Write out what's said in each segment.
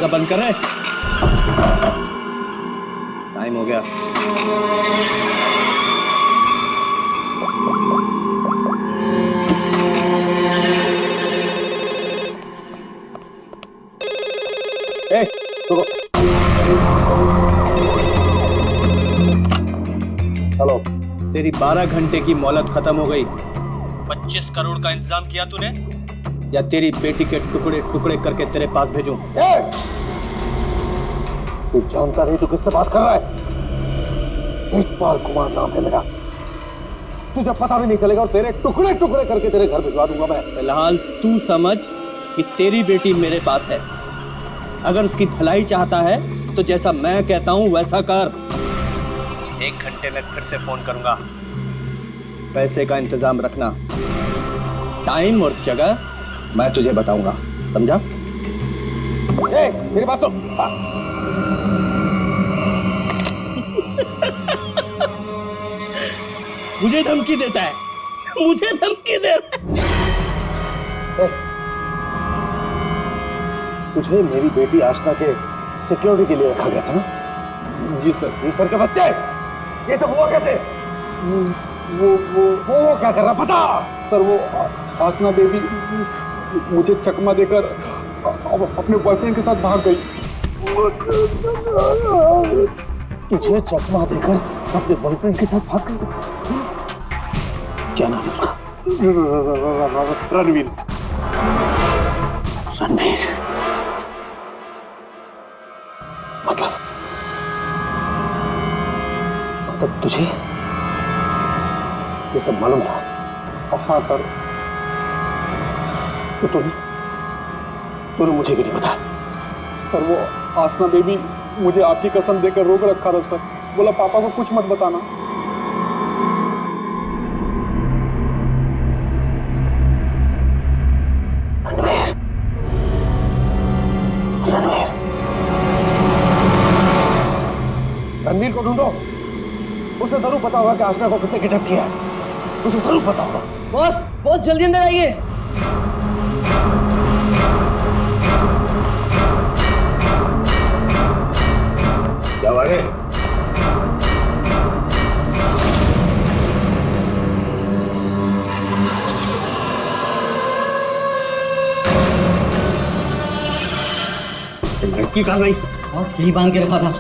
दरवाजा बंद कर रहे। टाइम हो गया। हेलो, तेरी 12 घंटे की मोहलत खत्म हो गई। 25 करोड़ का इंतजाम किया तूने, या तेरी बेटी के टुकड़े टुकड़े करके तेरे पास भेजूं? तू जानता नहीं तू किससे बात कर रहा है? इकबाल कुमार नाम है मेरा। तुझे पता भी नहीं चलेगा और तेरे टुकड़े टुकड़े करके तेरे घर भिजवा दूंगा मैं। फिलहाल तू समझ कि तेरी बेटी मेरे पास है। अगर उसकी भलाई चाहता है तो जैसा मैं कहता हूं वैसा कर। 1 घंटे में फिर से फोन करूंगा। पैसे का इंतजाम रखना। टाइम और जगह मैं तुझे बताऊंगा, समझा? मेरी बात सुन। मुझे धमकी देता है, मुझे धमकी दे रहा है। तुझे मेरी बेटी आशना के सिक्योरिटी के लिए रखा गया था ना? जी सर। जी सर के बच्चे, ये सब हुआ कैसे? वो क्या कर रहा पता? सर वो आसना बेबी मुझे चकमा देकर अपने बॉयफ्रेंड के साथ भाग गई। तुझे चकमा देकर अपने बॉयफ्रेंड के साथ भाग गई? क्या नाम है उसका? रणवीर। रणवीर मतलब तुझे ये सब मालूम था? हाँ सर। तो तूने मुझे क्यों नहीं बताया? सर वो आसना बेबी मुझे आपकी कसम देकर रोक रखा था सर। बोला पापा को कुछ मत बताना। रणवीर को ढूंढो। उसे जरूर पता होगा कि आशना को किसने किडनैप किया है। उसे जरूर पता होगा। बॉस, बॉस जल्दी अंदर आइए। क्या हुआ है? लड़की कहाँ गई? बॉस यही बांध के रखा था।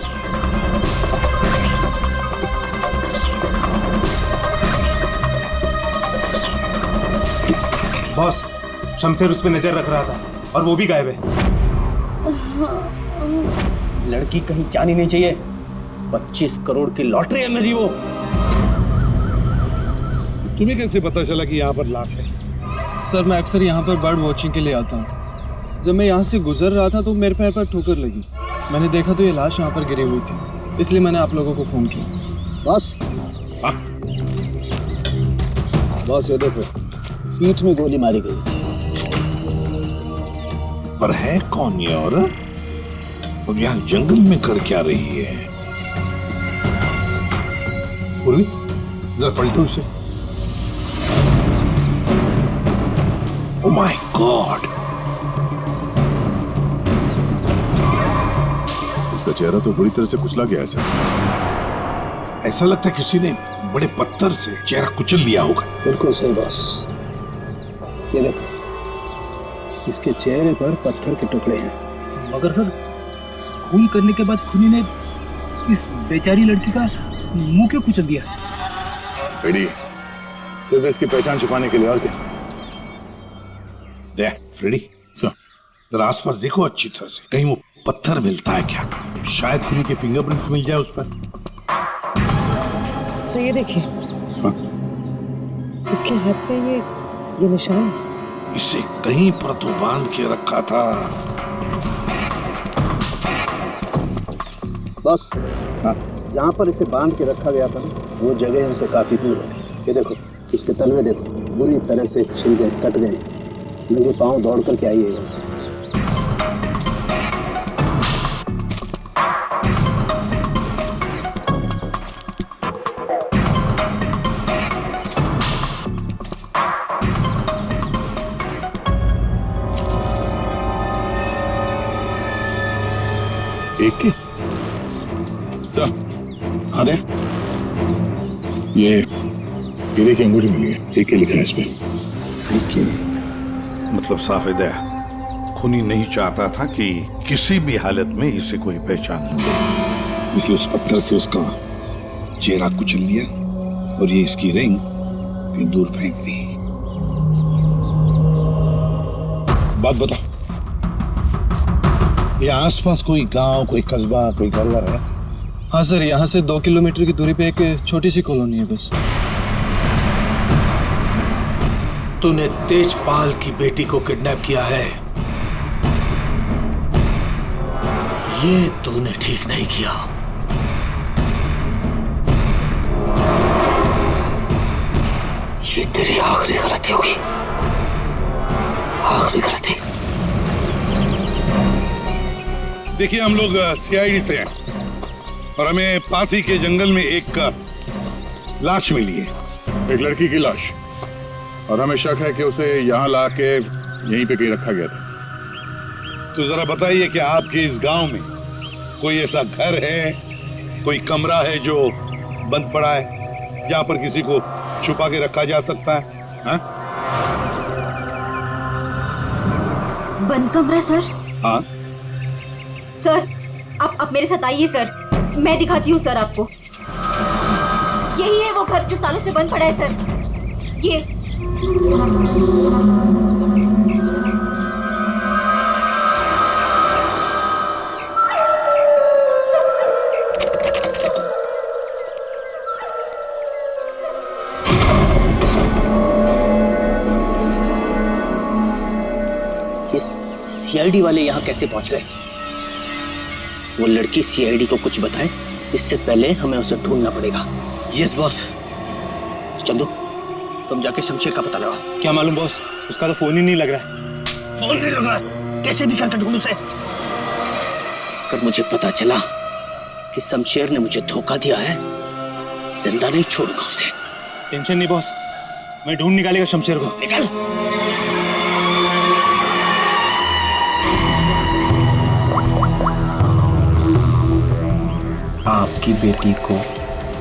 बॉस, शमशेर उस पर नजर रख रहा था और वो भी गायब है। लड़की कहीं जानी नहीं चाहिए। 25 करोड़ की लॉटरी है मेरी वो। तुम्हें कैसे पता चला कि यहाँ पर लाश है? सर मैं अक्सर यहाँ पर बर्ड वॉचिंग के लिए आता हूँ। जब मैं यहाँ से गुजर रहा था तो मेरे पैर पर ठोकर लगी। मैंने देखा तो ये लाश यहाँ पर गिरी हुई थी, इसलिए मैंने आप लोगों को फोन किया। बस बस ये देखो, पीठ में गोली मारी गई। पर है कौन ये औरत? और यहाँ जंगल में कर क्या रही है? पूर्वी, जरा पलटो उसे। Oh my God! इसका चेहरा तो बुरी तरह से कुचला गया है सर। ऐसा लगता है किसी ने बड़े पत्थर से चेहरा कुचल दिया होगा। बिल्कुल सही बॉस। ये देखो, इसके चेहरे पर पत्थर के टुकड़े हैं। मगर सर, खून करने के बाद खूनी ने इस बेचारी लड़की का मुंह क्यों कुचल दिया? फ्रेडी, सिर्फ इसकी पहचान छुपाने के लिए, और क्या? देख फ्रेडी, जरा आसपास देखो अच्छी तरह से, कहीं वो पत्थर मिलता है क्या? शायद खूनी के फिंगरप्रिंट्स मिल जाए उस पर। तो ये देखिए, इसके हाथ पे ये निशान है। इसे कहीं पर तो बांध के रखा था। बस जहाँ पर इसे बांध के रखा गया था वो जगह हमसे काफी दूर होगी। ये देखो, इसके तलवे देखो, बुरी तरह से छिल गए, कट गए। नंगे पांव दौड़ करके आई है वहां से। एक की सर, हाँ दे। ये हीरे की अंगूठी मिली है, एक के लिखा है इस पे। ठीक है, मतलब साफ है, खूनी नहीं चाहता था कि किसी भी हालत में इसे कोई पहचान ले, इसलिए उस पत्थर से उसका चेहरा कुचल लिया और ये इसकी रिंग फिर दूर फेंक दी। बात बता, ये आसपास कोई गांव, कोई कस्बा, कोई घर है? हाँ सर, यहाँ से 2 किलोमीटर की दूरी पे एक छोटी सी कॉलोनी है बस। तूने तेजपाल की बेटी को किडनैप किया है, ये तूने ठीक नहीं किया। ये तेरी आखिरी गलती होगी, आखिरी गलती। देखिए, हम लोग सीआईडी से हैं और हमें पास ही के जंगल में एक लाश मिली है, एक लड़की की लाश, और हमें शक है कि उसे यहाँ ला के यहीं पे कहीं रखा गया था। तो जरा बताइए कि आपके इस गांव में कोई ऐसा घर है, कोई कमरा है जो बंद पड़ा है, जहां पर किसी को छुपा के रखा जा सकता है? हाँ? बंद कमरा सर? हाँ सर, आप मेरे साथ आइए सर, मैं दिखाती हूँ सर आपको। यही है वो घर जो सालों से बंद पड़ा है सर। ये सीआईडी वाले यहाँ कैसे पहुंच गए? वो लड़की सीआईडी को कुछ बताए इससे पहले हमें उसे ढूंढना पड़ेगा। Yes boss. चंदू, तुम जाके शमशेर का पता लगाओ। क्या मालूम बॉस, उसका तो फोन ही नहीं लग रहा है। फोन नहीं लग रहा है? कैसे भी करके ढूंढूं उसे। अगर मुझे पता चला कि शमशेर ने मुझे धोखा दिया है, जिंदा नहीं छोड़ूंगा उसे। टेंशन नहीं बॉस, मैं ढूंढ निकालेगा शमशेर को। निकल। आपकी बेटी को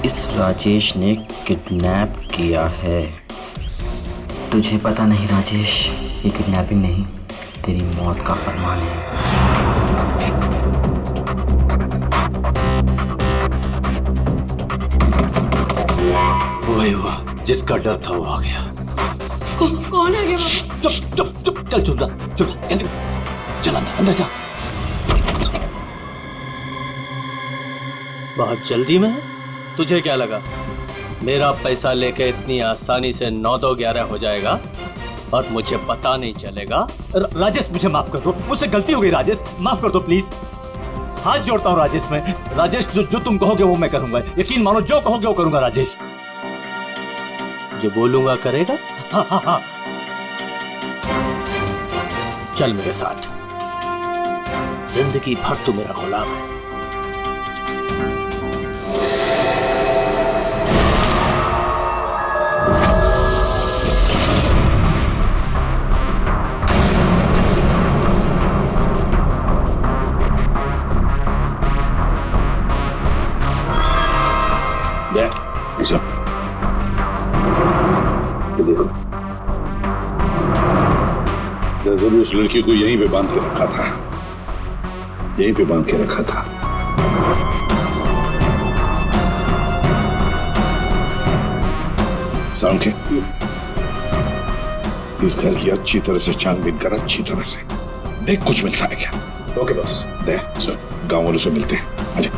इस राजेश ने किडनैप किया है। तुझे पता नहीं राजेश, ये किडनैपिंग नहीं, तेरी मौत का फरमान है। वही हुआ, जिसका डर था वो आ गया। कौन है? चुप चुप चुप, चल चुप चुप, जल्दी चल अंदर जा। बहुत जल्दी में? तुझे क्या लगा मेरा पैसा लेके इतनी आसानी से 9-2-11 हो जाएगा और मुझे पता नहीं चलेगा? राजेश मुझे माफ कर दो, मुझसे गलती हो गई राजेश, माफ कर दो प्लीज। हाथ जोड़ता हूँ राजेश, मैं राजेश जो तुम कहोगे वो मैं करूंगा, यकीन मानो जो कहोगे वो करूंगा राजेश। जो बोलूंगा करेगा? हाँ हाँ हाँ। चल मेरे साथ, जिंदगी भर तू मेरा गुलाम है। देखो, जरूर उस लड़की को यहीं पे बांध के रखा था, यहीं पे बांध के रखा था। सांखे, इस घर की अच्छी तरह से छानबीन कर, अच्छी तरह से देख कुछ मिलता है क्या। Okay boss. दे गांव वालों से मिलते हैं, आजा।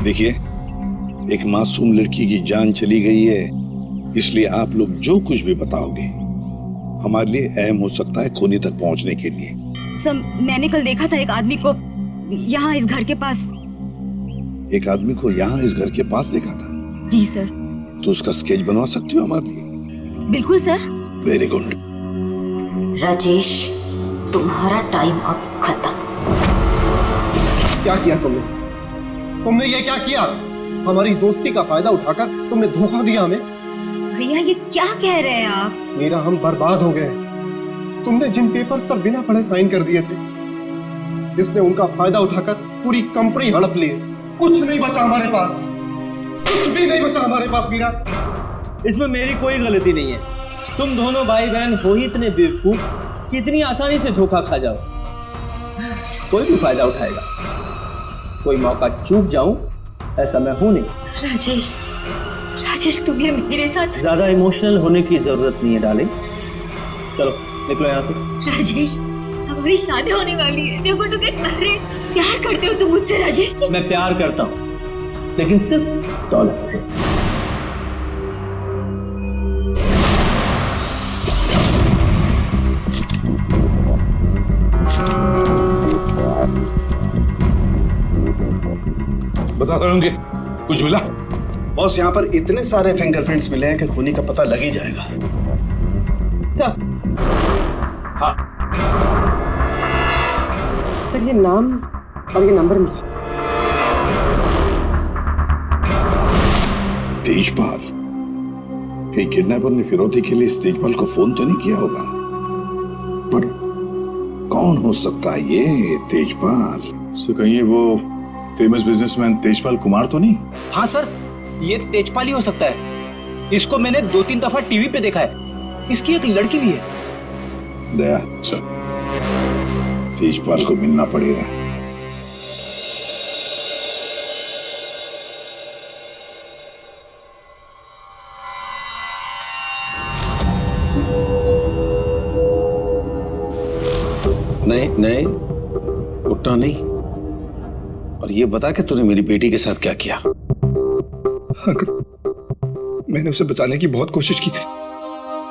देखिए, एक मासूम लड़की की जान चली गई है, इसलिए आप लोग जो कुछ भी बताओगे हमारे लिए अहम हो सकता है खूनी तक पहुंचने के लिए। सर, मैंने कल देखा था एक आदमी को यहाँ इस घर के पास। एक आदमी को यहाँ इस घर के पास देखा था? जी सर। तो उसका स्केच बनवा सकती हो हमारे लिए? बिल्कुल सर। Very good. राजेश, तुम्हारा टाइम अब खत्म। क्या किया तुमने? तुमने ये क्या किया? हमारी दोस्ती का फायदा उठाकर तुमने धोखा दिया हमें। भैया ये क्या कह रहे हैं आप? मीरा, हम बर्बाद हो गए। तुमने जिन पेपर्स पर बिना पढ़े साइन कर दिए थे, इसने उनका फायदा उठाकर पूरी कंपनी हड़प ली। कुछ नहीं बचा हमारे पास, कुछ भी नहीं बचा हमारे पास मीरा। इसमें मेरी कोई गलती नहीं है। तुम दोनों भाई बहन हो ही इतने बेवकूफ कि इतनी आसानी से धोखा खा जाओ। कोई भी फायदा उठाएगा, कोई मौका चूक जाऊं ऐसा मैं हूं नहीं। राजेश, राजेश तुम ये मेरे साथ। ज्यादा इमोशनल होने की जरूरत नहीं है डार्लिंग। चलो निकलो यहाँ से। राजेश हमारी शादी होने वाली है। देखो तो अरे प्यार करते हो तुम मुझसे राजेश? मैं प्यार करता हूँ, लेकिन सिर्फ दौलत से। बता दोगे कुछ मिला? बॉस, यहाँ पर इतने सारे फिंगरप्रिंट्स मिले हैं कि खूनी का पता लग ही जाएगा। सर, हाँ, सर ये नाम और ये नंबर मिला। तेजपाल। कहीं किडनैपर ने फिरौती के लिए इस तेजपाल को फोन तो नहीं किया होगा, पर कौन हो सकता है ये तेजपाल? सो कहीं वो फेमस बिजनेसमैन तेजपाल कुमार तो नहीं? हाँ सर, ये तेजपाल ही हो सकता है। इसको मैंने 2-3 दफा टीवी पे देखा है। इसकी एक लड़की भी है। दया, चल तेजपाल को मिलना पड़ेगा। नहीं नहीं, उठना नहीं। और ये बता कि तूने मेरी बेटी के साथ क्या किया? मैंने उसे बचाने की बहुत कोशिश की,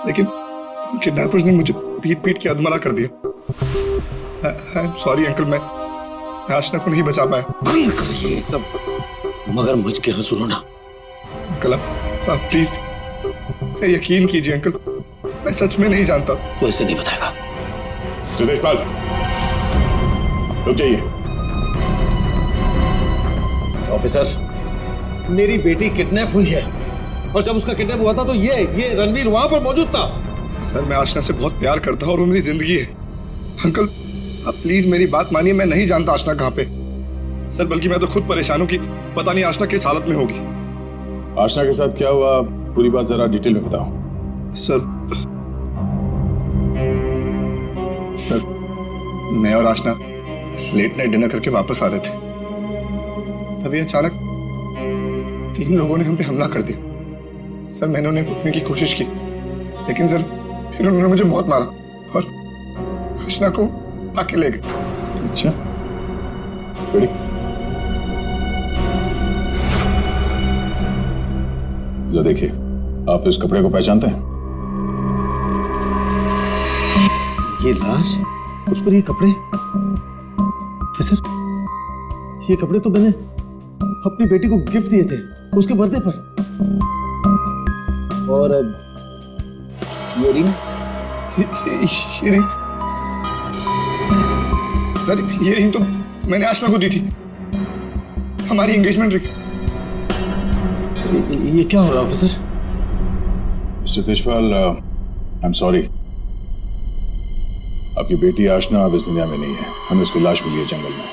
लेकिन किडनैपर्स ने मुझे पीट पीट के अधमरा कर दिया। आई एम सॉरी अंकल, मैं आशना को नहीं बचा पाया। ये सब मगर मुझ के यहाँ सुनो ना। अंकल आप प्लीज यकीन कीजिए अंकल, मैं सच में नहीं जानता। वो ऐसे नहीं बताएगा। तेजपाल रुक जाइए। ऑफिसर, मेरी बेटी किडनैप हुई है, और जब उसका किडनैप हुआ था तो ये रणवीर वहां पर मौजूद था। सर, मैं आशना से बहुत प्यार करता हूं और वो मेरी जिंदगी है। अंकल आप प्लीज मेरी बात मानिए, मैं नहीं जानता आशना कहाँ पे। सर बल्कि मैं तो खुद परेशान हूँ कि पता नहीं आशना किस हालत में होगी। आशना के साथ क्या हुआ, पूरी बात जरा डिटेल में बताओ। सर मैं और आशना लेट नाइट डिनर करके वापस आ रहे थे, तभी अचानक 3 लोगों ने हम पे हमला कर दिया। सर मैंने उन्हें रोकने की कोशिश की, लेकिन सर फिर उन्होंने मुझे बहुत मारा और आशना को आके ले गए। अच्छा, रेडी? जरा देखिए, आप इस कपड़े को पहचानते हैं? ये लाश, उस पर ये कपड़े। सर ये कपड़े तो मैंने अपनी बेटी को गिफ्ट दिए थे उसके बर्थडे पर। और ये रिंग, सर ये रिंग तो मैंने आशना को दी थी, हमारी एंगेजमेंट रिंग। ये क्या हो रहा है officer? Mister Tejpal, I am sorry, आपकी बेटी आशना अब इस दुनिया में नहीं है। हमें उसकी लाश मिली है जंगल में।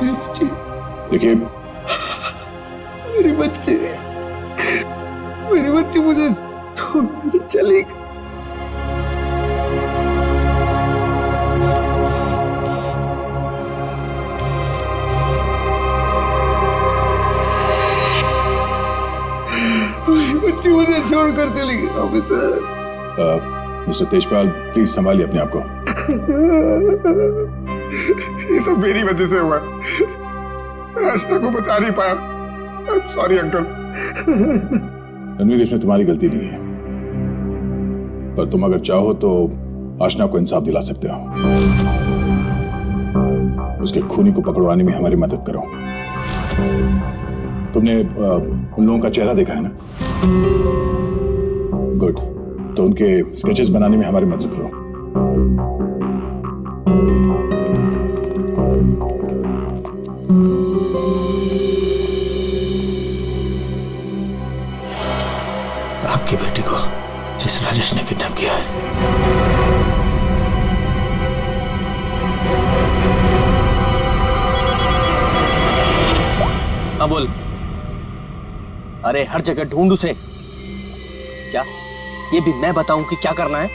मेरे बच्चे, देखिए मेरे बच्चे मुझे छोड़ चले गए। बच्ची मुझे छोड़कर चली गई ऑफिसर। मिस्टर तेजपाल प्लीज संभालिए अपने आप को। ये सब मेरी वजह से हुआ, आशना को बचा नहीं पाया। Sorry uncle. रणवीर, इसमें तुम्हारी गलती नहीं है, पर तुम अगर चाहो तो आशना को इंसाफ दिला सकते हो। उसके खूनी को पकड़वाने में हमारी मदद करो। तुमने उन लोगों का चेहरा देखा है ना? गुड, तो उनके स्केचेस बनाने में हमारी मदद करो। आपकी बेटी को इस राजेश ने किडनैप किया है। हाँ बोल। अरे हर जगह ढूंढ उसे। क्या ये भी मैं बताऊं कि क्या करना है?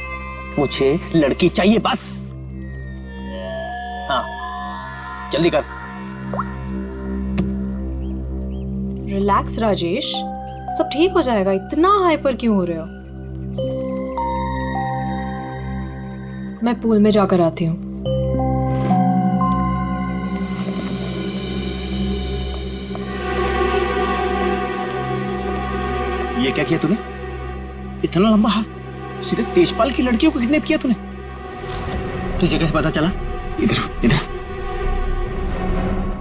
मुझे लड़की चाहिए बस। हाँ जल्दी कर। रिलैक्स राजेश, सब ठीक हो जाएगा। इतना हाइपर क्यों हो रहे हो? मैं पूल में जाकर आती हूँ। ये क्या किया तूने? इतना लंबा हाथ, सीधे तेजपाल की लड़कियों को किडनैप किया तूने? तुझे कैसे पता चला? इधर इधर।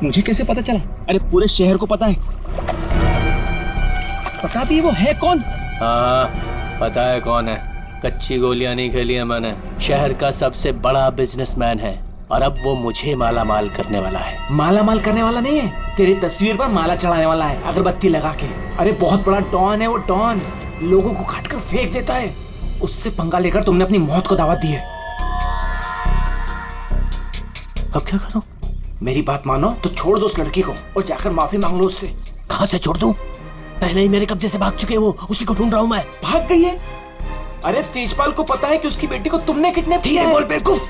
मुझे कैसे पता चला? अरे पूरे शहर को पता है। पता भी वो है कौन? हाँ पता है कौन है। कच्ची गोलियां नहीं खेली है मैंने। शहर का सबसे बड़ा बिजनेसमैन है और अब वो मुझे माला माल करने वाला है। माला माल करने वाला नहीं है, तेरी तस्वीर पर माला चढ़ाने वाला है अगरबत्ती लगा के। अरे बहुत बड़ा डॉन है वो। डॉन लोगों को काट कर फेंक देता है। उससे पंगा लेकर तुमने अपनी मौत को दावत दी है। अब क्या करूं? मेरी बात मानो तो छोड़ दो उस लड़की को और जाकर माफी मांग लो उससे। कहां से छोड़ दूं? पहले ही मेरे कब्जे से भाग चुके हैं वो। उसी को ढूंढ रहा हूं मैं। भाग गई है? अरे तेजपाल को पता है कि उसकी बेटी को तुमने किडनैप किया है। बोल बेवकूफ।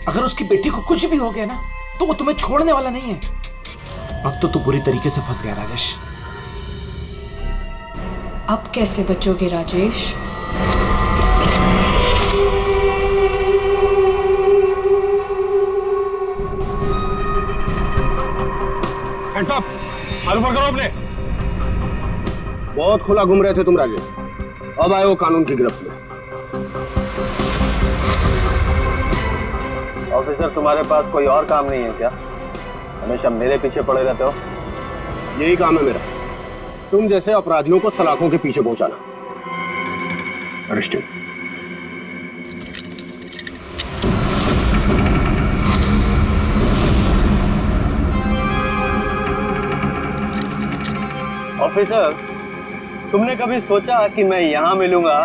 अगर उसकी बेटी को कुछ भी हो गया ना तो वो तुम्हें छोड़ने वाला नहीं है। अब तो तू बुरी तरीके से फंस गया राजेश। अब कैसे बचोगे राजेश? मालूम करो अपने। बहुत खुला घूम रहे थे तुम राजेश, अब आए हो कानून की गिरफ्त में। ऑफिसर तुम्हारे पास कोई और काम नहीं है क्या? हमेशा मेरे पीछे पड़े रहते हो। यही काम है मेरा, तुम जैसे अपराधियों को सलाखों के पीछे पहुंचाना। अरेस्टेड। ऑफिसर, तुमने कभी सोचा कि मैं यहां मिलूंगा?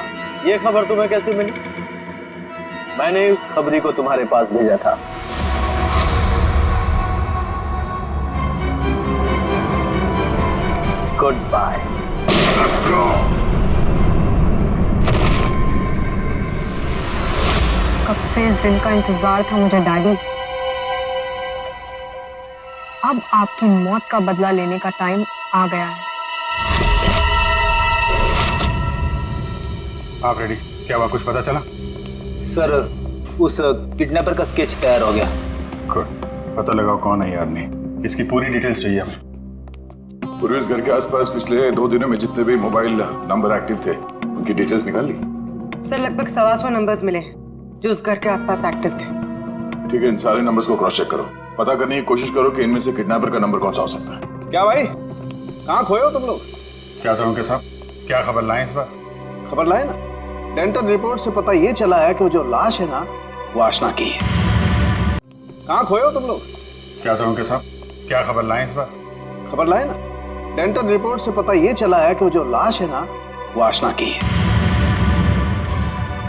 ये खबर तुम्हें कैसे मिली? मैंने उस खबरी को तुम्हारे पास भेजा था। Good bye. कब से इस दिन का इंतजार था मुझे डैडी। अब आपकी मौत का बदला लेने का टाइम आ गया है। आप रेडी? क्या हुआ, कुछ पता चला? सर उस किडनैपर का स्केच तैयार हो गया। गुड, पता लगाओ कौन है ये आदमी। इसकी पूरी डिटेल्स चाहिए हमें। पूरे इस घर के आसपास पिछले 2 दिनों में जितने भी मोबाइल नंबर एक्टिव थे उनकी डिटेल्स निकाल ली? सर लगभग 125 नंबर्स मिले जो उस घर के आसपास एक्टिव थे। ठीक है, इन सारे नंबर्स को क्रॉस चेक करो। पता करने की कोशिश करो कि इनमें से किडनैपर का नंबर कौन सा हो सकता है। क्या भाई, कहाँ खोए हो तुम लोग? क्या करूं के साहब, क्या खबर लाएं इस बार? खबर लाए ना, डेंटल रिपोर्ट से पता ये चला है कि वो जो लाश है ना वो आशना की है। कहाँ खोए हो तुम लोग? क्या करूं के साहब, क्या खबर लाएं इस बार? खबर लाए ना, डेंटल रिपोर्ट से पता ये चला है कि वो जो लाश है ना वो आशना की है।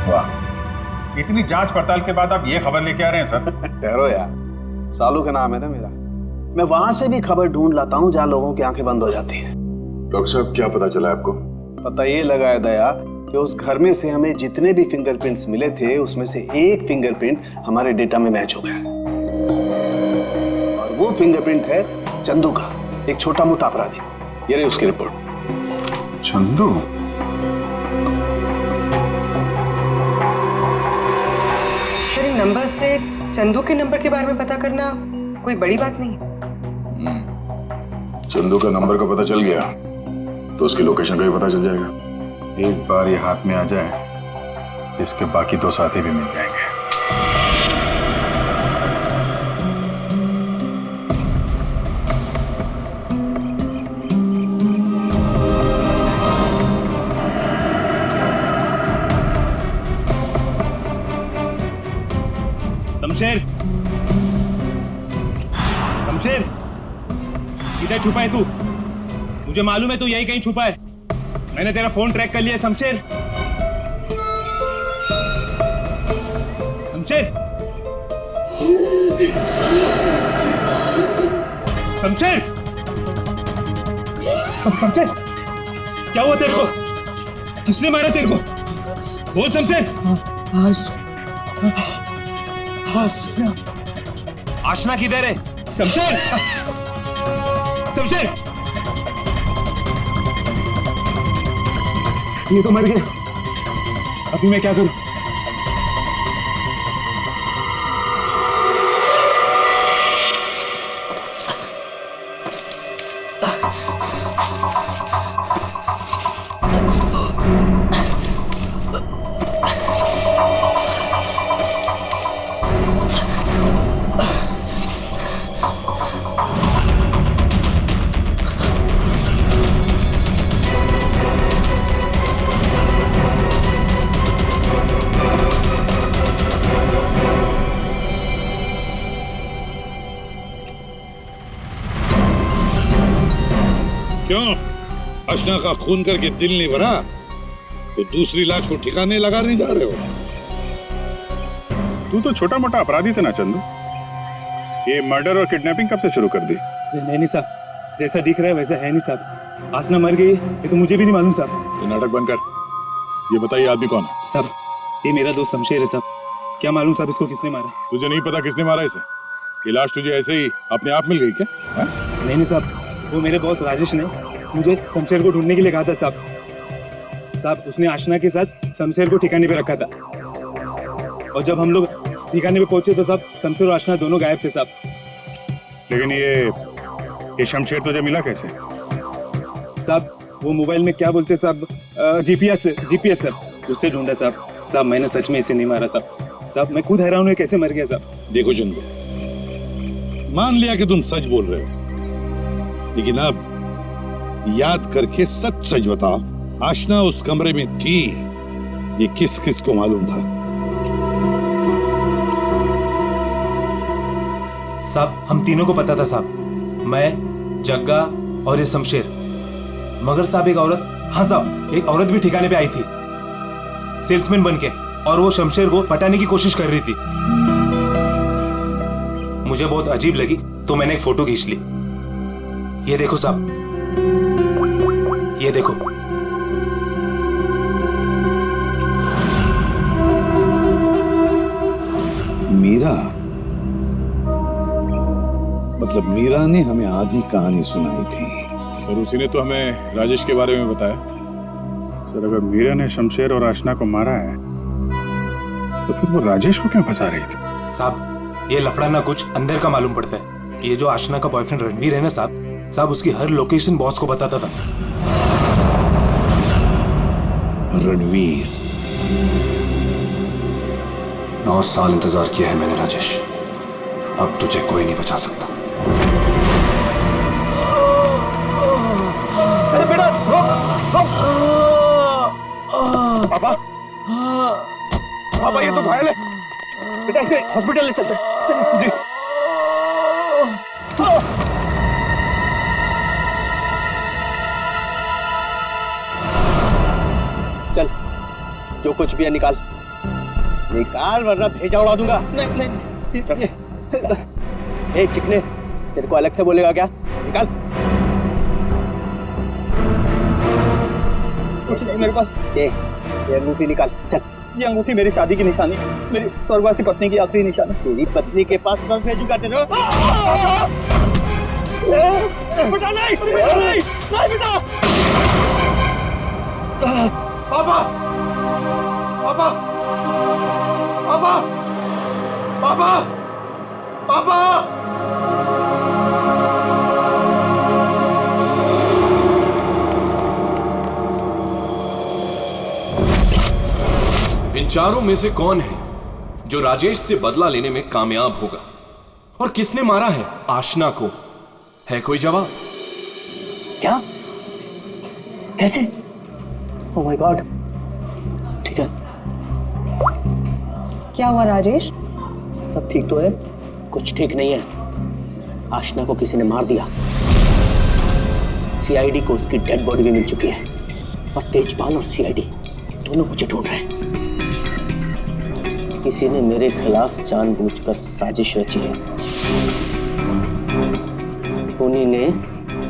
वाह, इतनी जांच पड़ताल के बाद आप ये खबर लेके आ रहे हैं सर? ठहरो यार, सालू का नाम है ना मेरा। मैं वहां से भी खबर ढूंढ लाता हूँ जहाँ लोगों की आंखें बंद हो जाती हैं। डॉक्टर साहब, क्या पता चला आपको? पता ये लगा है दया कि उस घर में से हमें जितने भी फिंगरप्रिंट्स मिले थे उसमें से एक फिंगरप्रिंट हमारे डेटा में मैच हो गया और वो फिंगरप्रिंट है चंदू का, एक छोटा मोटा अपराधी। ये रही उसकी रिपोर्ट। चंदू? सर इन नंबर से चंदू के नंबर के बारे में पता करना कोई बड़ी बात नहीं है। चंदू का नंबर का पता चल गया तो उसकी लोकेशन का भी पता चल जाएगा। एक बार ये हाथ में आ जाए इसके बाकी 2 साथी भी मिल जाएंगे। शमशेर, शमशेर, किधर छुपा है तू? मुझे मालूम है तू यही कहीं छुपा है। मैंने तेरा फोन ट्रैक कर लिया शमशेर। शमशेर, शमशेर, शमशेर, क्या हुआ तेरे को? किसने मारा तेरे को? बोल शमशेर। आशना किधर है? शमशेर, शमशेर, ये तो मर गया। अभी मैं क्या करूं? क्यों? अशना का खून करके दिल नहीं भरा तो दूसरी लाश को ठिकाने लगा नहीं जा रहे हो? तू तो छोटा मोटा अपराधी था ना चंदू। ये मर्डर और किडनैपिंग कब से शुरू कर दी? नहीं साहब, जैसा दिख रहा है वैसा है नहीं साहब। आशना मर गई ये तो मुझे भी नहीं मालूम साहब। ये नाटक बंद कर। ये बताइए आदमी कौन है? साहब ये मेरा दोस्त शमशेर है साहब। क्या मालूम साहब इसको किसने मारा? तुझे नहीं पता किसने मारा इसे? ये लाश तुझे ऐसे ही अपने आप मिल गई क्या? नहीं साहब, वो मेरे बॉस राजेश ने मुझे शमशेर को ढूंढने के लिए कहा था साहब। साहब उसने आशना के साथ शमशेर को ठिकाने पे रखा था और जब हम लोग ठिकाने पे पहुंचे तो साहब शमशेर और आशना दोनों गायब थे साहब। लेकिन ये शमशेर तुझे मिला कैसे? साहब वो मोबाइल में क्या बोलते साहब, जीपीएस सर, उससे ढूंढा साहब। साहब मैंने सच में इसे नहीं मारा साहब। साहब मैं खुद हैरान हूँ कैसे मर गया साहब। देखो चंदू, मान लिया कि तुम सच बोल रहे हो, लेकिन अब याद करके सच सच बताओ, आशना उस कमरे में थी, ये किस किस को मालूम था? साहब हम तीनों को पता था साहब, मैं, जग्गा और ये शमशेर। मगर साहब एक औरत, हाँ साहब एक औरत भी ठिकाने पे आई थी सेल्समैन बनके, और वो शमशेर को पटाने की कोशिश कर रही थी। मुझे बहुत अजीब लगी तो मैंने एक फोटो खींच ली। ये देखो साहब, ये देखो। मीरा, मतलब मीरा ने हमें आधी कहानी सुनाई थी। सर उसी ने तो हमें राजेश के बारे में बताया। सर अगर मीरा ने शमशेर और आशना को मारा है तो फिर वो राजेश को क्यों फंसा रही थी? साहब ये लफड़ा ना कुछ अंदर का मालूम पड़ता है। ये जो आशना का बॉयफ्रेंड रणवीर है ना साहब, साहब उसकी हर लोकेशन बॉस को बताता था। रणवीर, 9 साल इंतजार किया है मैंने राजेश, अब तुझे कोई नहीं बचा सकता। अरे बेटा रोक रोक। पापा पापा ये तो घायल है बेटा, इसे हॉस्पिटल ले चलते जी। चल जो कुछ भी है निकाल वरना भेजा उड़ा दूंगा। नहीं ए चिकने, तेरे को अलग से बोलेगा क्या? निकाल। मेरे पास ये अंगूठी निकाल। चल। ये अंगूठी मेरी शादी की निशानी, मेरी स्वर्गवासी पत्नी की आखिरी निशानी। तेरी पत्नी के पास कब भेजूंगा तेरे? बेटा नहीं बेटा। पापा पापा पापा पापा पापा। इन चारों में से कौन है जो राजेश से बदला लेने में कामयाब होगा, और किसने मारा है आशना को? है कोई जवाब? क्या? कैसे? Oh my God. ठीक है। क्या हुआ राजेश? सब ठीक तो है? कुछ ठीक नहीं है। आशना को किसी ने मार दिया। सीआईडी को उसकी डेड बॉडी भी मिल चुकी है और तेजपाल और सीआईडी दोनों मुझे ढूंढ रहे हैं। किसी ने मेरे खिलाफ जानबूझकर साजिश रची है। उन्हीं ने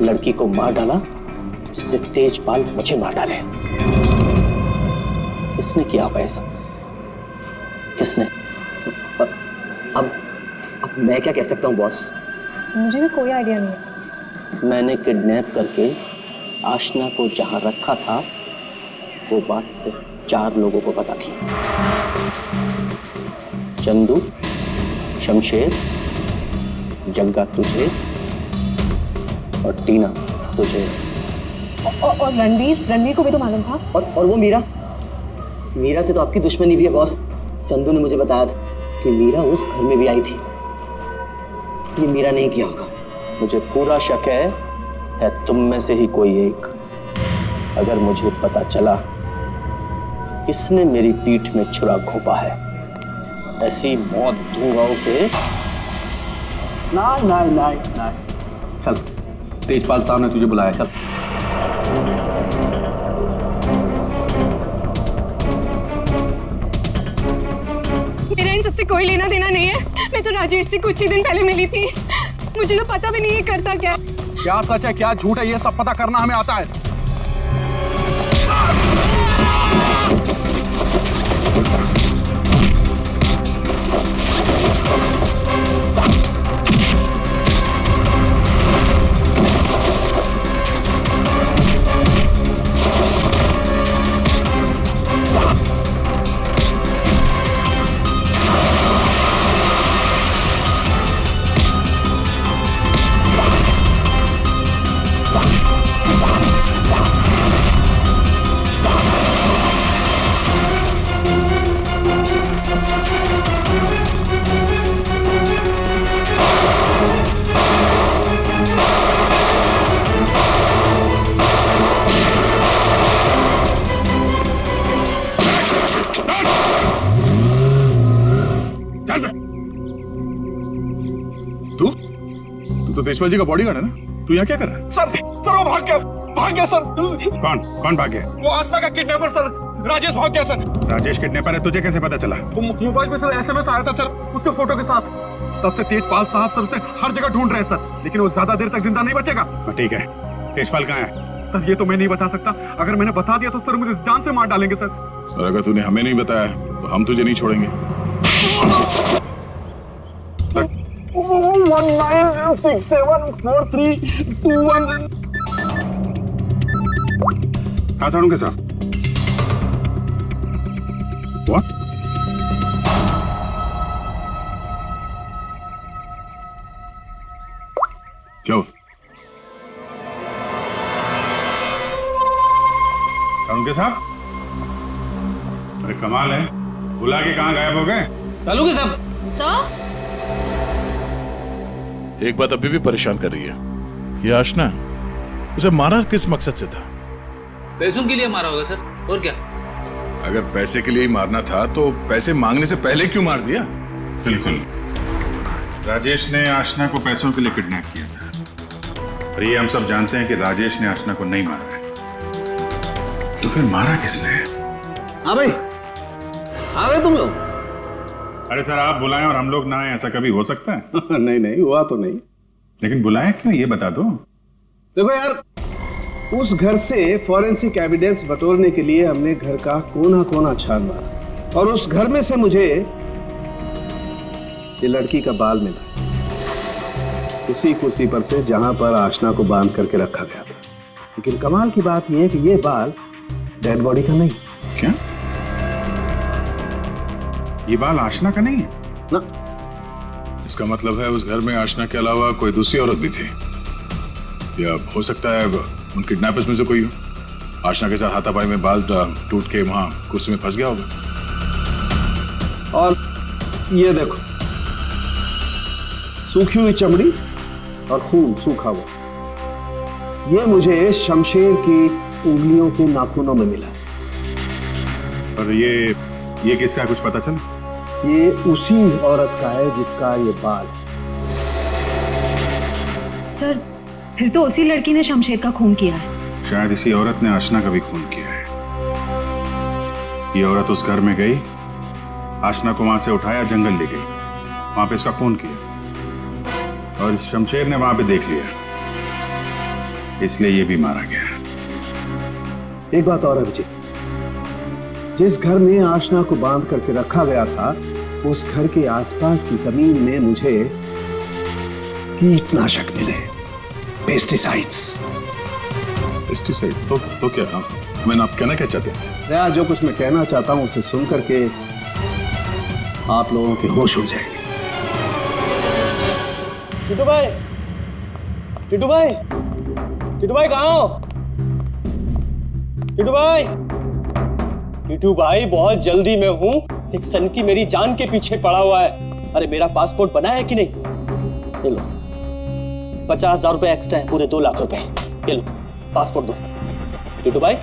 लड़की को मार डाला जिससे तेजपाल मुझे मार डाले। किसने किया होगा ये सब? किसने? अब मैं क्या कह सकता हूँ बॉस? मुझे भी कोई आइडिया नहीं है। मैंने किडनैप करके आशना को जहां रखा था वो बात सिर्फ 4 लोगों को पता थी। चंदू, शमशेर, जग्गा तुझे और टीना तुझे। और रणवीर को भी तो मालूम था। और वो मीरा से तो आपकी दुश्मनी भी है बॉस। चंदू ने मुझे बताया था कि मीरा उस घर में भी आई थी। ये मीरा नहीं किया होगा। मुझे पूरा शक है तुम में से ही कोई एक। अगर मुझे पता चला किसने मेरी पीठ में छुरा घोंपा है, ऐसी मौत दूंगा उसे। ना चल, तेजपाल साहब ने तुझे बुलाया, चल। मेरा इन सबसे कोई लेना देना नहीं है। मैं तो राजेश से कुछ ही दिन पहले मिली थी। मुझे तो पता भी नहीं है करता क्या। क्या सच है क्या झूठ है ये सब पता करना हमें आता है। तेजपाल जी का बॉडीगार्ड है ना? तू यहाँ क्या कर रहा है? सर वो भाग गया सर। कौन भाग गया? वो आस्था का किडनैपर सर, राजेश भाग गया सर। राजेश किडनैपर है, तुझे कैसे पता चला? मोबाइल पे सर SMS आया था सर, उसके फोटो के साथ। तब से तेजपाल साहब सर उसे हर जगह ढूंढ रहे हैं सर, लेकिन वो ज्यादा देर तक जिंदा नहीं बचेगा। ठीक है, तेजपाल कहाँ है? सर ये तो मैं नहीं बता सकता। अगर मैंने बता दिया तो सर मुझे जान से मार डालेंगे सर। और अगर तूने हमें नहीं बताया तो हम तुझे नहीं छोड़ेंगे। 19674321। कहाँ साड़ू के साथ? What? क्या हुआ? साड़ू के साथ? अरे कमाल है, बुला के कहाँ गायब हो गए? चालू के साहब। एक बात अभी भी परेशान कर रही है, ये आशना उसे मारा किस मकसद से था? पैसों के लिए मारा होगा सर, और क्या? अगर पैसे के लिए ही मारना था तो पैसे मांगने से पहले क्यों मार दिया? बिल्कुल, राजेश ने आशना को पैसों के लिए किडनैप किया था। और ये हम सब जानते हैं कि राजेश ने आशना को नहीं मारा है। तो फिर मारा किसने? हाँ भाई, आ गए तुम लोग? अरे सर, आप बुलाएं और हम लोग ना आए, ऐसा कभी हो सकता है? नहीं हुआ तो नहीं। लेकिन बुलाएं क्यों, ये बता दो। देखो यार, उस घर से फॉरेंसिक एविडेंस बटोरने के लिए हमने घर का कोना कोना छान मारा और उस घर में से मुझे ये लड़की का बाल मिला, उसी कुर्सी पर से जहां पर आशना को बांध करके रखा गया था। लेकिन कमाल की बात यह है कि ये बाल डेड बॉडी का नहीं। क्या? ये बाल आशना का नहीं है ना? इसका मतलब है उस घर में आशना के अलावा कोई दूसरी औरत भी थी, या हो सकता है उन किडनैपर्स में से कोई हो। आशना के साथ हाथापाई में बाल टूट के वहां कुर्सी में फंस गया होगा। और ये देखो, सूखी हुई चमड़ी और खून सूखा हुआ, ये मुझे शमशेर की उंगलियों के नाखूनों में मिला। और ये किसका कुछ पता चला? ये उसी औरत का है जिसका ये बाल है। सर फिर तो उसी लड़की ने शमशेर का खून किया है। शायद इसी औरत ने आशना का भी खून किया है। ये औरत उस घर में गई, आशना को वहां से उठाया, जंगल ले गई, वहां पे इसका खून किया और इस शमशेर ने वहां पे देख लिया, इसलिए ये भी मारा गया। एक बात और है विजय, जिस घर में आशना को बांध करके रखा गया था उस घर के आसपास की जमीन में मुझे कीटनाशक मिले, पेस्टिसाइड्स। पेस्टिसाइड तो क्या? मैंने आप कहना क्या चाहते हैं? मैं जो कुछ मैं कहना चाहता हूं उसे सुन करके आप लोगों के होश उड़ जाएंगे। टिटू भाई, टिटू भाई, टिटू भाई कहाँ हो? टिटू भाई, टिटू भाई बहुत जल्दी में हूँ, एक सन की मेरी जान के पीछे पड़ा हुआ है। अरे मेरा पासपोर्ट बना है कि नहीं? ये लो 50,000 रुपए एक्स्ट्रा है, पूरे 2 लाख रुपए। ये लो पासपोर्ट दो। टिटू भाई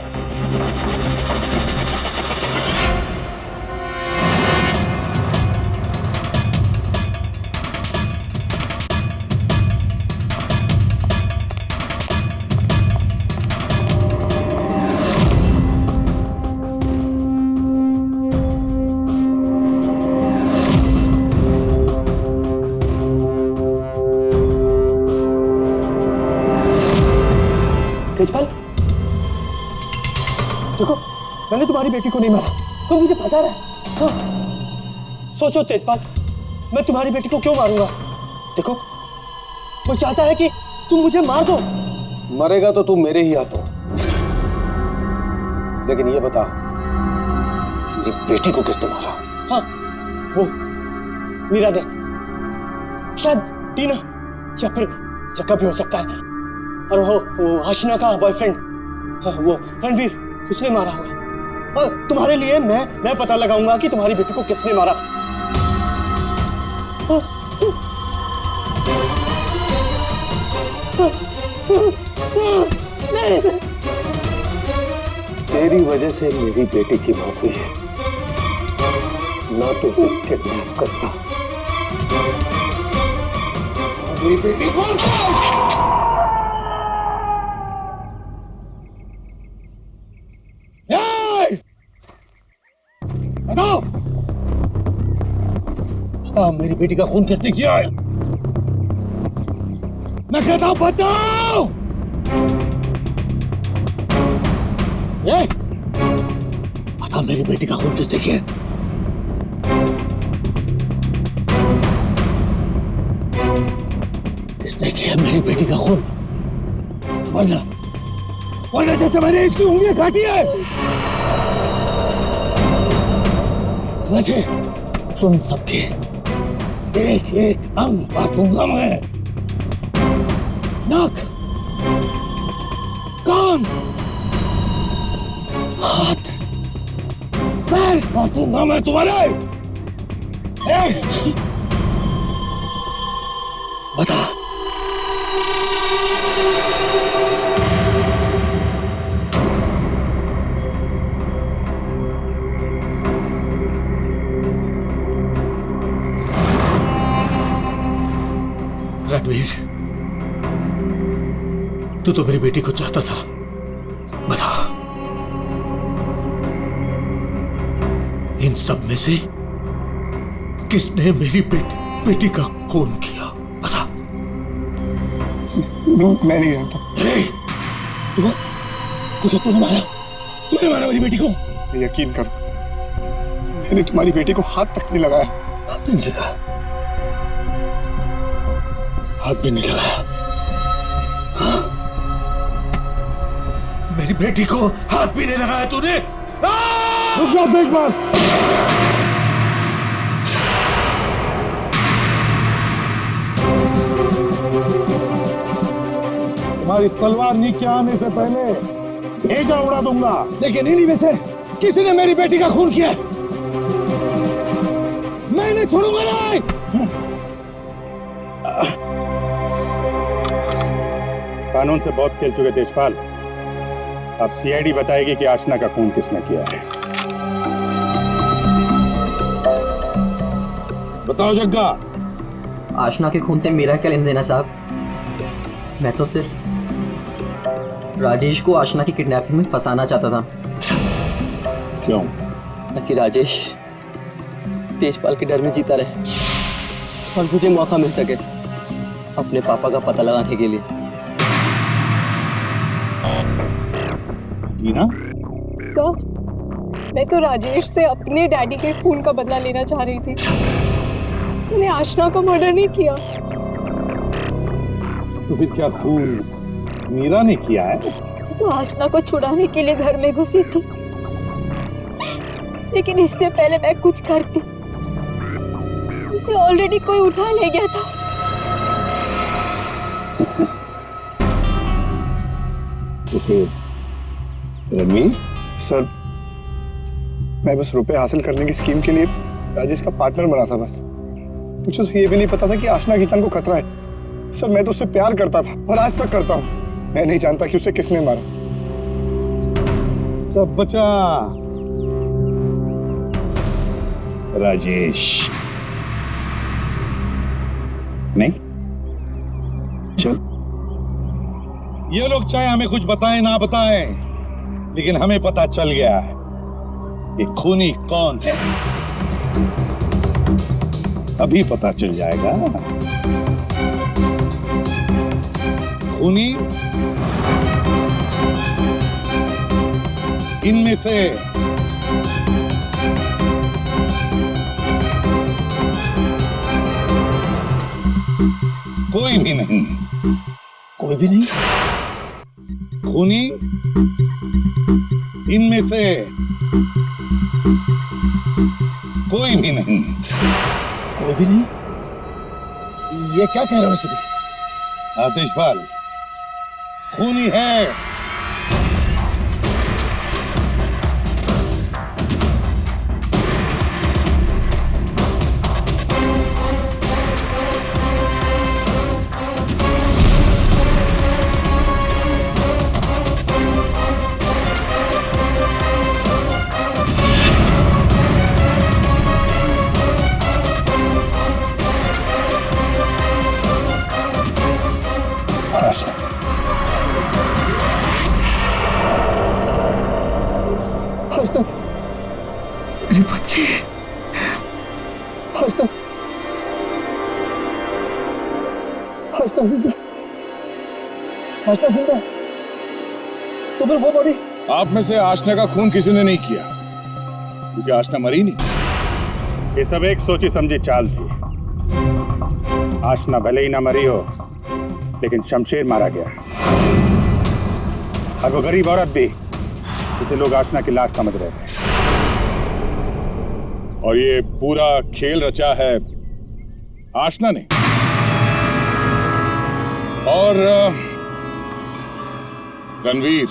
तेजपाल, देखो मैंने तुम्हारी बेटी को नहीं मारा, तुम मुझे फंसा रहे हो। हाँ। सोचो तेजपाल, मैं तुम्हारी बेटी को क्यों मारूंगा? देखो वो चाहता है कि तुम मुझे मार दो। मरेगा तो तू मेरे ही हाथों, लेकिन ये बता मेरी बेटी को किसने मारा? हाँ वो मीरा ने, शायद टीना या फिर जक्का भी हो सकता है। और वो आशना का बॉयफ्रेंड, वो रणवीर, उसने मारा होगा। और तुम्हारे लिए मैं पता लगाऊंगा कि तुम्हारी बेटी को किसने मारा। तेरी वजह से मेरी बेटी की मौत हुई है, ना तो उसे किडनैप करता। मेरी बेटी को बताओ, बताओ मेरी बेटी का खून किसने किया है? मैं कहता हूं बताओ। ये बताओ मेरी बेटी का खून किसने किया है? किसने किया मेरी बेटी का खून? वरना जैसे मैंने इसकी उंगलियां काटी है वैसे तुम सबके एक एक अंग काटूंगा मैं। नाक, कान, हाथ, पैर काटूंगा मैं तुम्हारे। बता रणवीर, तू तो मेरी बेटी को चाहता था। बता इन सब में से किसने मेरी बेटी का खून किया? बता। मैं नहीं जानता। तूने मारा मेरी बेटी को? यकीन करो, मैंने तुम्हारी बेटी को हाथ तक नहीं लगाया। हाथ भी नहीं लगाया? हाथ भी नहीं लगाया? मेरी बेटी को हाथ भी नहीं लगाया तूने? रुक जाओ एक बार। तुम्हारी तलवार नीचे आने से पहले भेजा उड़ा दूंगा। लेकिन इन्हीं में से किसी ने मेरी बेटी का खून किया। मैं नहीं छोड़ूंगा नहीं। कानून से बहुत खेल चुके तेजपाल, अब सीआईडी बताएगी कि आशना का खून किसने किया है। बताओ जग्गा। आशना के खून से मेरा क्या लेना देना साहब? मैं तो सिर्फ राजेश को आशना की किडनैपिंग में फंसाना चाहता था। क्यों? ताकि राजेश तेजपाल के डर में जीता रहे और मुझे मौका मिल सके अपने पापा का पता लगाने के लिए। टीना? सर, मैं तो राजेश से अपने डैडी के खून का बदला लेना चाह रही थी। मैंने आशना का मर्डर नहीं किया। तो फिर क्या खून मीरा ने किया है? तो आशना को छुड़ाने के लिए घर में घुसी थी, लेकिन इससे पहले मैं कुछ करती उसे ऑलरेडी कोई उठा ले गया था। तो फिर रणवीर? सर, मैं बस रुपए हासिल करने की स्कीम के लिए राजेश का पार्टनर बना था बस। मुझे तो ये भी नहीं पता था कि आशना की जान को खतरा है। सर, मैं तो उससे प्यार करता था और आज तक करता हूँ। मैं नहीं जानता कि उसे किसने मारा। तब बचा राजेश। नहीं? चल, ये लोग चाहे हमें कुछ बताएं ना बताएं, लेकिन हमें पता चल गया है कि खूनी कौन है। अभी पता चल जाएगा। खूनी इनमें से कोई भी नहीं। कोई भी नहीं? खूनी इनमें से कोई भी नहीं। कोई भी नहीं? ये क्या कह रहे हो सभी? आतिशपाल, खूनी है। मेरे बच्चे, आशना, आशना जिंदा, आशना जिंदा। तो फिर वो बॉडी? आप में से आशना का खून किसी ने नहीं किया, क्योंकि आशना मरी नहीं। ये सब एक सोची समझी चाल थी। आशना भले ही ना मरी हो, लेकिन शमशेर मारा गया, और वो गरीब औरत भी, जिसे लोग आशना की लाश समझ रहे थे। और ये पूरा खेल रचा है आशना ने। और रणवीर।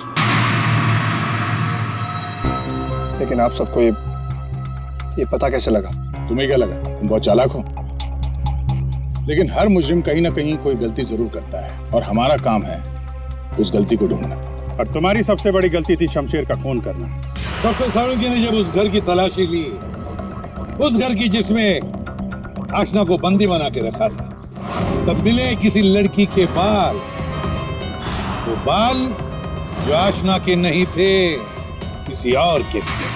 लेकिन आप सबको ये पता कैसे लगा? तुम्हें क्या लगा तुम बहुत चालाक हो? लेकिन हर मुजरिम कहीं ना कहीं कोई गलती जरूर करता है, और हमारा काम है उस गलती को ढूंढना। और तुम्हारी सबसे बड़ी गलती थी शमशेर का खून करना। डॉक्टर साळुंखे ने जब उस घर की तलाशी ली, उस घर की जिसमें आशना को बंदी बना के रखा था, तब मिले किसी लड़की के बाल। वो बाल जो आशना के नहीं थे, किसी और के थे।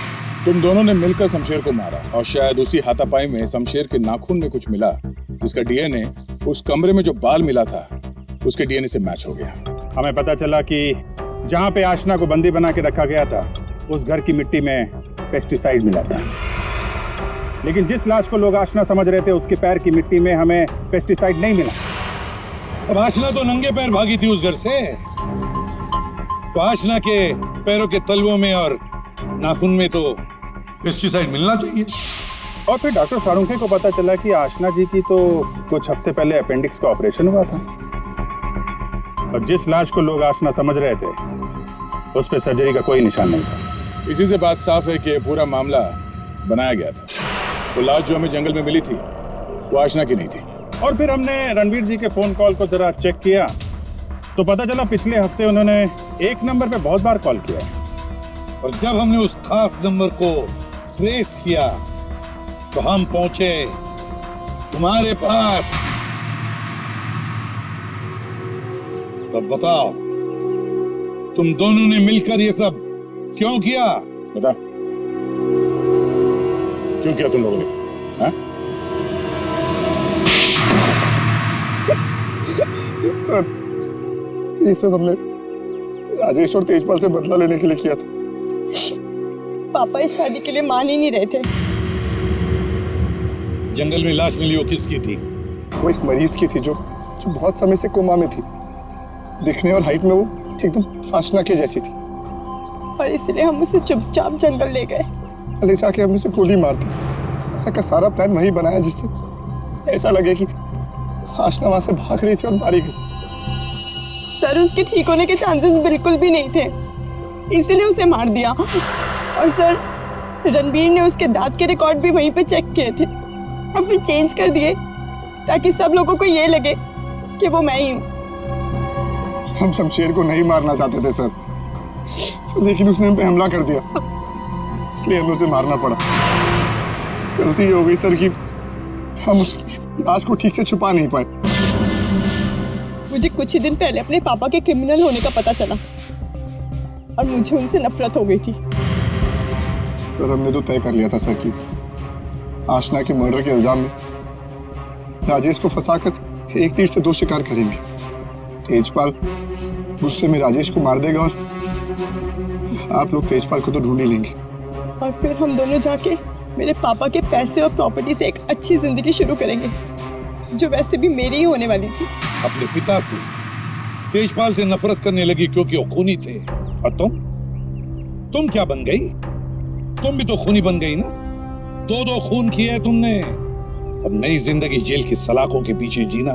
तुम दोनों ने मिलकर शमशेर को मारा, और शायद उसी हाथापाई में शमशेर के नाखून में कुछ मिला, जिसका डीएनए उस कमरे में जो बाल मिला था उसके डीएनए से मैच हो गया। हमें पता चला कि जहां पे आशना को बंदी बना के रखा गया था, उस घर की मिट्टी में पेस्टिसाइड मिला था। लेकिन जिस लाश को लोग आशना समझ रहे थे, उसके पैर की मिट्टी में हमें पेस्टिसाइड नहीं मिला। अब आशना तो नंगे पैर भागी थी उस घर से, तो आशना के पैरों के तलवों में और नाखून में तो पेस्टिसाइड मिलना चाहिए। और फिर डॉक्टर साळुंखे को पता चला कि आशना जी की तो कुछ हफ्ते पहले अपेंडिक्स का ऑपरेशन हुआ था, और जिस लाश को लोग आशना समझ रहे थे, उस पे सर्जरी का कोई निशान नहीं था। इसी से बात साफ है कि पूरा मामला बनाया गया था। वो लाश जो हमें जंगल में मिली थी, वो आशना की नहीं थी। और फिर हमने रणवीर जी के फोन कॉल को जरा चेक किया, तो पता चला पिछले हफ्ते उन्होंने एक नंबर पे बहुत बार कॉल किया। और जब हमने उस खास नंबर को ट्रेस किया, तो हम पहुंचे तुम्हारे पास। तब बताओ, तुम दोनों ने मिलकर ये सब क्यों किया? बता, क्यों किया तुम लोगों ने? हाँ? सर, ये सब हमने राजेश और तेजपाल से बदला लेने के लिए किया था। पापा इस शादी के लिए मान ही नहीं रहे थे। जंगल में लाश मिली, वो किसकी थी? वो एक मरीज की थी जो बहुत समय से कोमा में थी। दिखने और हाइट में वो एकदम आशना के जैसी थी। और इसलिए हम उसे चुपचाप जंगल ले गए। ले जाके हम उसे गोली मार दी। सारा का सारा प्लान वही बनाया जिससे ऐसा लगे कि आशना वहां से भाग रही थी और मारी गई। सर, उसके ठीक होने के चांसेस बिल्कुल भी नहीं थे, इसलिए उसे मार दिया। और सर, रणबीर ने उसके दांत के रिकॉर्ड भी वहीं पे चेक किए थे और फिर चेंज कर दिए ताकि सब लोगों को ये लगे कि वो मैं ही हूँ। हम शमशेर को नहीं मारना चाहते थे सर, लेकिन उसने हम पे हमला कर दिया, इसलिए हमें उसे मारना पड़ा। गलती ये हो गई सर कि हम उसकी लाश को ठीक से छुपा नहीं पाए। मुझे कुछ ही दिन पहले अपने पापा के क्रिमिनल होने का पता चला और मुझे उनसे नफरत हो गई थी। सर, हमने तो तय कर लिया था सर कि आशना के मर्डर के इल्जाम में राजेश को फंसाकर एक तीर से दो शिकार करेंगे। तेजपाल गुस्से में राजेश को मार देगा और आप लोग तेजपाल को तो ढूंढ ही लेंगे। और फिर हम दोनों जाके मेरे पापा के पैसे और प्रॉपर्टी से एक अच्छी जिंदगी शुरू करेंगे, जो वैसे भी मेरी ही होने वाली थी। अपने पिता से, तेजपाल से नफरत करने लगी क्योंकि वो खूनी थे। और तुम क्या बन गई? तुम भी तो खूनी बन गई ना। दो खून किए तुमने। अब नई जिंदगी जेल की सलाखों के पीछे जीना।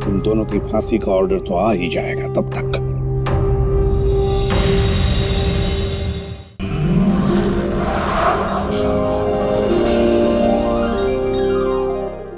तुम दोनों की फांसी का ऑर्डर तो आ ही जाएगा, तब तक